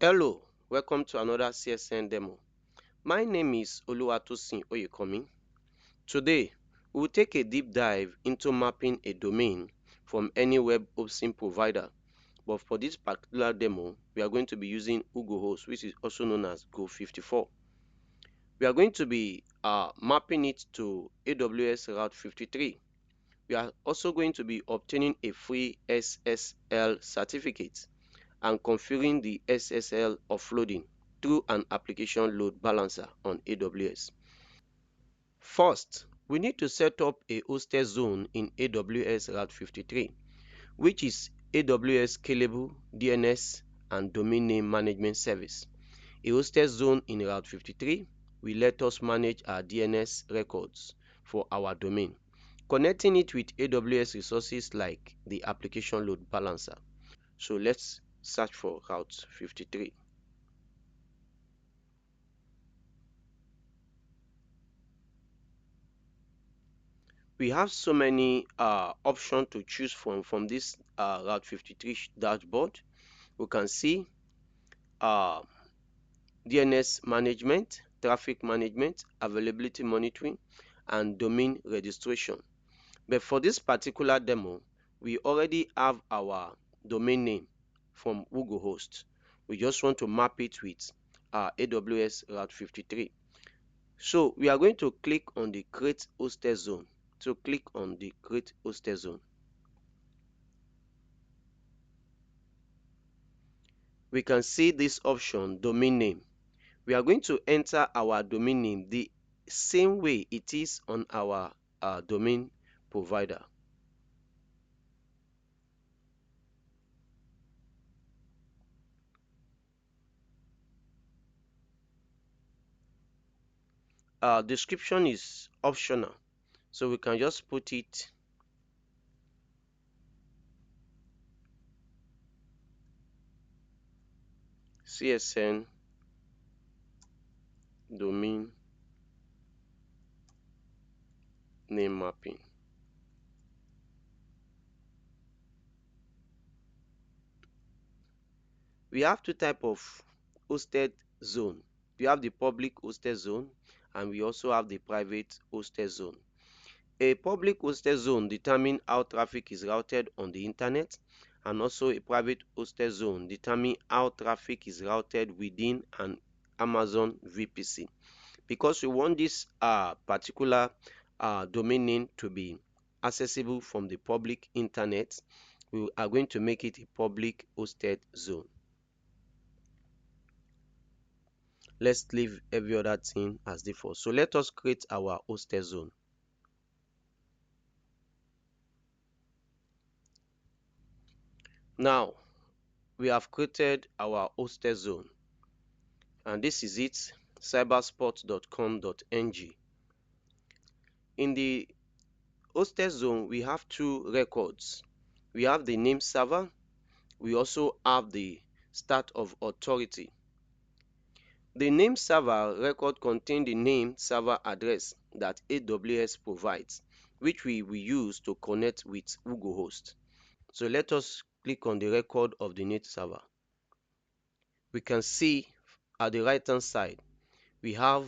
Hello, welcome to another CSN demo. My name is Oluwatosin Oyekomi. Today, we will take a deep dive into mapping a domain from any web hosting provider. But for this particular demo, we are going to be using WhoGoHost, which is also known as Go54. We are going to be mapping it to AWS Route 53. We are also going to be obtaining a free SSL certificate and configuring the SSL offloading through an application load balancer on AWS. First, we need to set up a hosted zone in AWS Route 53, which is AWS Scalable DNS and Domain Name Management Service. A hosted zone in Route 53 will let us manage our DNS records for our domain, connecting it with AWS resources like the application load balancer. So let's search for Route 53. We have so many options to choose from this Route 53 dashboard. We can see DNS management, traffic management, availability monitoring, and domain registration. But for this particular demo, we already have our domain name from WhoGoHost. We just want to map it with AWS Route 53. So we are going to click on the Create Hosted Zone. So click on the Create Hosted Zone. We can see this option, domain name. We are going to enter our domain name the same way it is on our domain provider. Description is optional, so we can just put it CSN domain name mapping. We have two types of hosted zone. We have the public hosted zone and we also have the private hosted zone. A public hosted zone determines how traffic is routed on the internet, and also a private hosted zone determines how traffic is routed within an Amazon VPC. Because we want this particular domain name to be accessible from the public internet, we are going to make it a public hosted zone. Let's leave every other thing as default. So let us create our hosted zone. Now we have created our hosted zone, and this is it, cybersport.com.ng. In the hosted zone, we have two records. We have the name server. We also have the start of authority. The name server record contains the name server address that AWS provides, which we will use to connect with WhoGoHost. So let us click on the record of the name server. We can see at the right hand side we have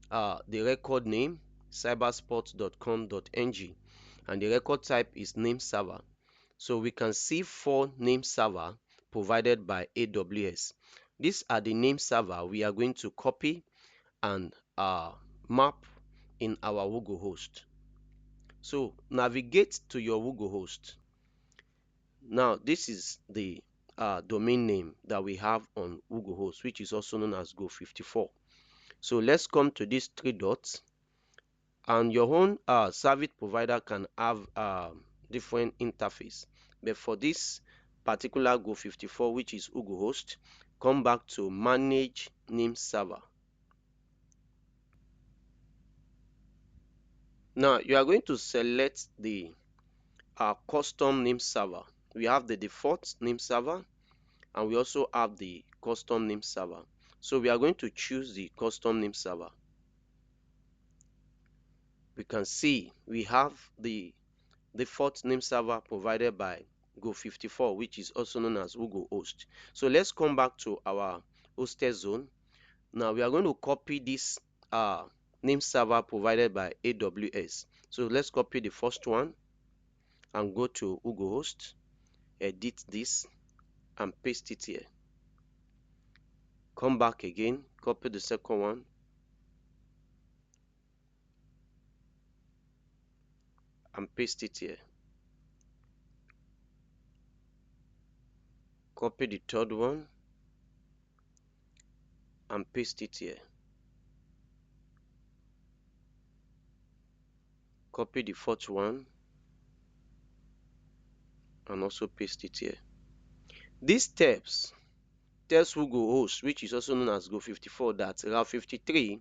the record name cybersport.com.ng, and the record type is name server. So we can see 4 name server provided by AWS. These are the name server we are going to copy and map in our WhoGoHost. So navigate to your WhoGoHost. Now this is the domain name that we have on WhoGoHost, which is also known as Go54. So let's come to these 3 dots, and your own service provider can have different interface. But for this particular Go54, which is WhoGoHost, come back to manage name server. Now you are going to select the custom name server. We have the default name server and we also have the custom name server. So we are going to choose the custom name server. We can see we have the default name server provided by Go 54, which is also known as WhoGoHost. So let's come back to our hosted zone. Now we are going to copy this name server provided by AWS. So let's copy the first one and go to WhoGoHost, edit this and paste it here. Come back again, copy the second one and paste it here. Copy the third one and paste it here. Copy the fourth one and also paste it here. These steps tells WhoGoHost, which is also known as Go54, that Route 53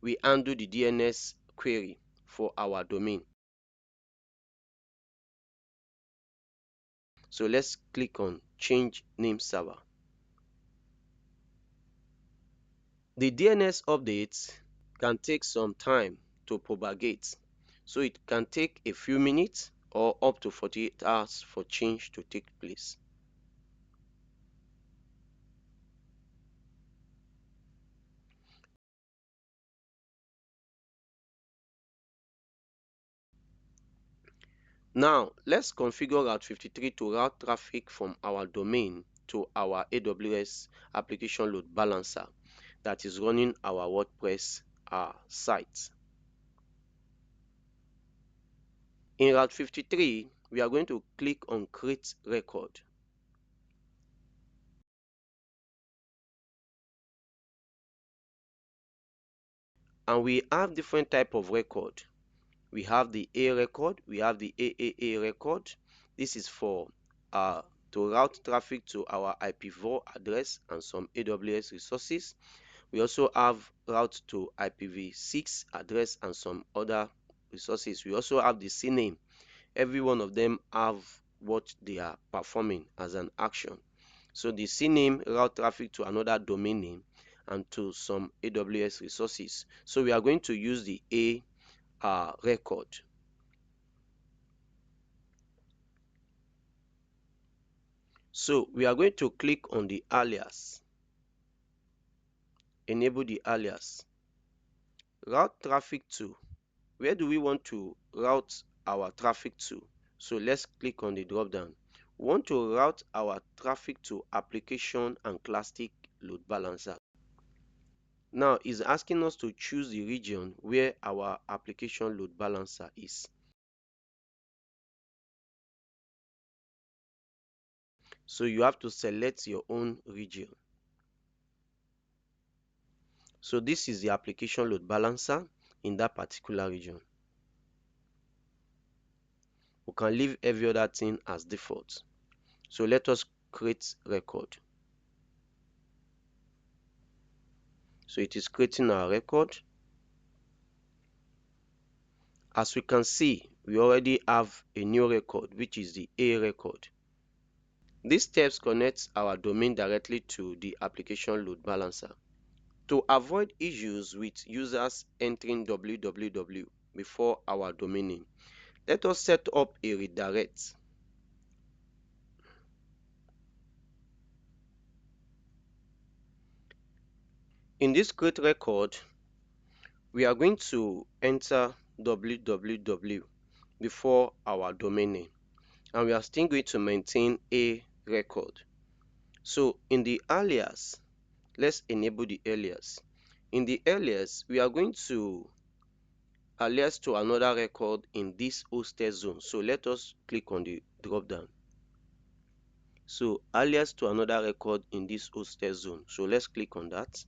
we handle the DNS query for our domain. So let's click on change name server. The DNS updates can take some time to propagate, so it can take a few minutes or up to 48 hours for change to take place. Now let's configure Route 53 to route traffic from our domain to our AWS application load balancer that is running our WordPress site. In Route 53, we are going to click on create record. And we have different type of record. We have the A record, we have the AAA record. This is for to route traffic to our IPv4 address and some AWS resources. We also have route to IPv6 address and some other resources. We also have the CNAME. Every one of them have what they are performing as an action. So the CNAME route traffic to another domain name and to some AWS resources. So we are going to use the A record. So we are going to click on the alias, enable the alias, route traffic to. Where do we want to route our traffic to? So let's click on the drop down. We want to route our traffic to application and classic load balancer. Now it's asking us to choose the region where our application load balancer is. So you have to select your own region. So this is the application load balancer in that particular region. We can leave every other thing as default. So let us create record. So it is creating our record. As we can see, we already have a new record, which is the A record. These steps connect our domain directly to the application load balancer. To avoid issues with users entering www before our domain name, let us set up a redirect. In this create record, we are going to enter www before our domain name, and we are still going to maintain a record. So in the alias, let's enable the alias. In the alias, we are going to alias to another record in this hosted zone. So let us click on the drop down. So alias to another record in this hosted zone. So let's click on that.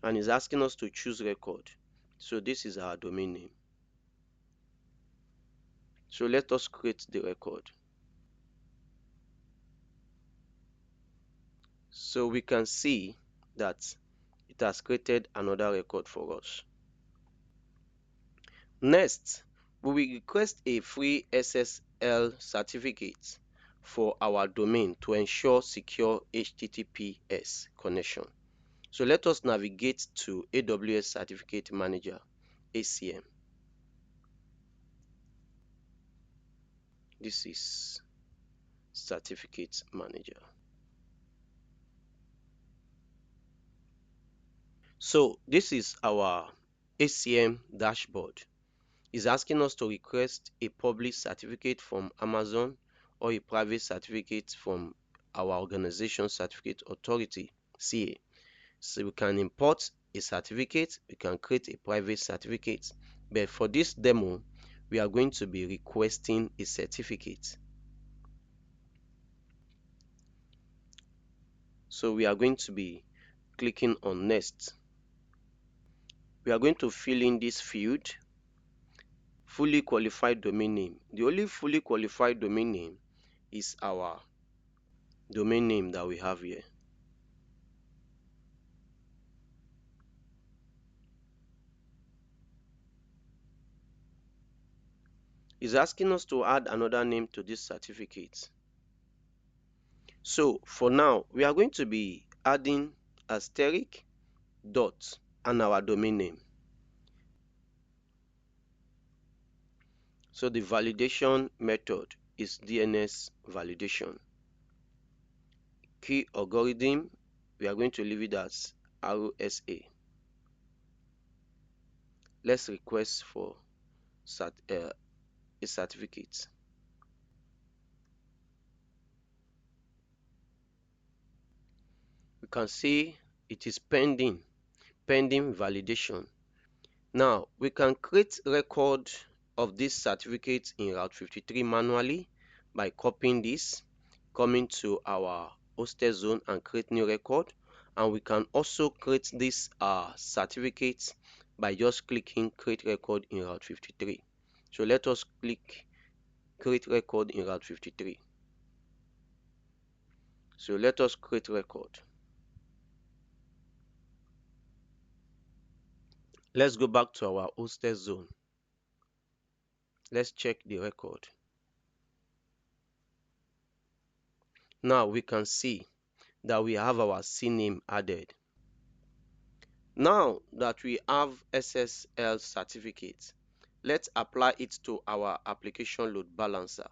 And it's asking us to choose record. So this is our domain name. So let us create the record. So we can see that it has created another record for us. Next, we will request a free SSL certificate for our domain to ensure secure HTTPS connection. So let us navigate to AWS Certificate Manager, ACM. This is Certificate Manager. So this is our ACM dashboard. It's asking us to request a public certificate from Amazon or a private certificate from our organization certificate authority, CA. So we can import a certificate, we can create a private certificate, but for this demo we are going to be requesting a certificate. So we are going to be clicking on next. We are going to fill in this field, fully qualified domain name. The only fully qualified domain name is our domain name that we have here. It's asking us to add another name to this certificate. So for now, we are going to be adding asterisk, dot, and our domain name. So the validation method is DNS validation. Key algorithm, we are going to leave it as RSA. Let's request for a certificate. We can see it is pending validation. Now we can create record of this certificate in Route 53 manually by copying this, coming to our hosted zone and create new record, and we can also create this certificate by just clicking create record in Route 53. So let us click create record in Route 53. So let us create record. Let's go back to our hosted zone. Let's check the record. Now we can see that we have our CNAME added. Now that we have SSL certificate, let's apply it to our application load balancer.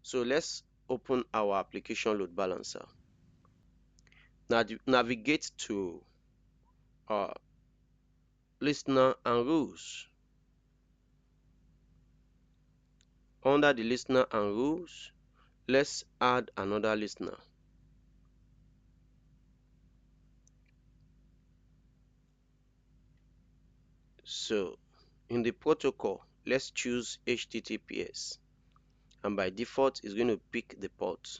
So let's open our application load balancer. Now navigate to listener and rules. Under the listener and rules, let's add another listener. So in the protocol, let's choose HTTPS, and by default it's going to pick the port.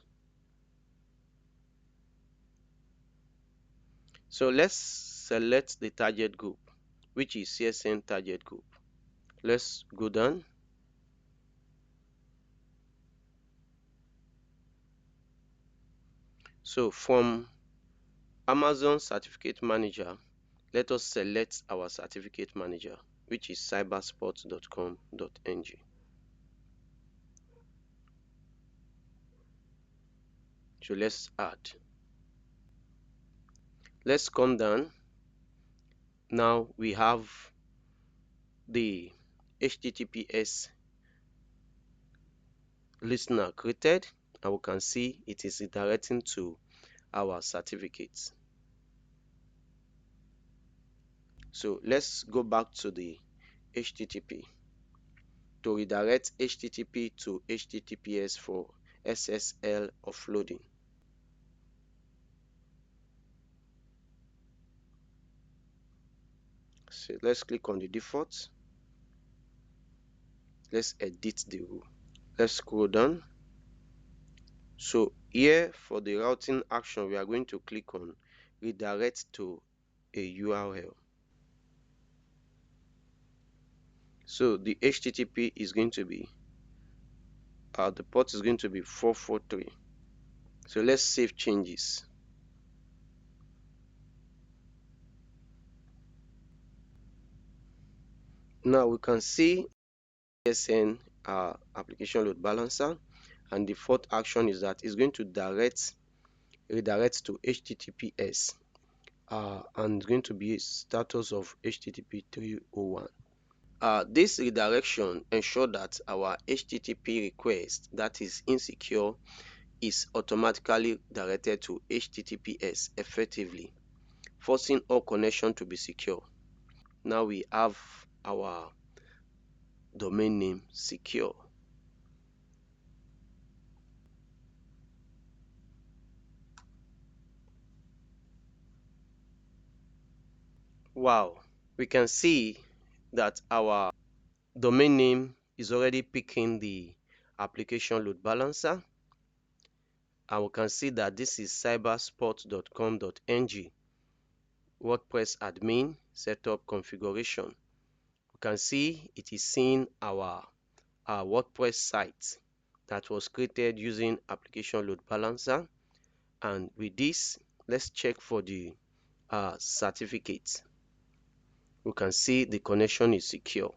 So let's select the target group, which is CSN target group. Let's go down. So from Amazon Certificate Manager, let us select our certificate manager, which is cybersport.com.ng. So let's add. Let's come down. Now we have the HTTPS listener created, and we can see it is redirecting to our certificates. So let's go back to the HTTP to redirect HTTP to HTTPS for SSL offloading. So let's click on the default. Let's edit the rule. Let's scroll down. So here for the routing action, we are going to click on redirect to a URL. So the HTTP is going to be the port is going to be 443. So let's save changes. Now we can see CSN application load balancer, and the fourth action is that it's going to redirect to HTTPS, and it's going to be a status of HTTP 301. This redirection ensures that our HTTP request that is insecure is automatically directed to HTTPS effectively, forcing all connections to be secure. Now we have our domain name secure. Wow, we can see that our domain name is already picking the application load balancer, and we can see that this is cybersport.com.ng WordPress admin setup configuration. We can see it is seeing our WordPress site that was created using application load balancer, and with this, let's check for the certificate. We can see the connection is secure,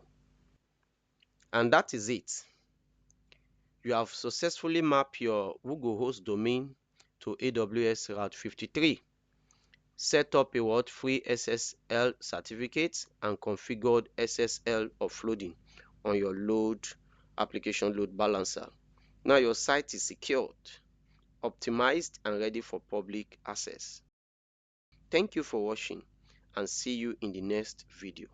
and that is it. You have successfully mapped your WhoGoHost domain to AWS Route 53, set up a word-free SSL certificate, and configured SSL offloading on your application load balancer. Now your site is secured, optimized, and ready for public access. Thank you for watching, and see you in the next video.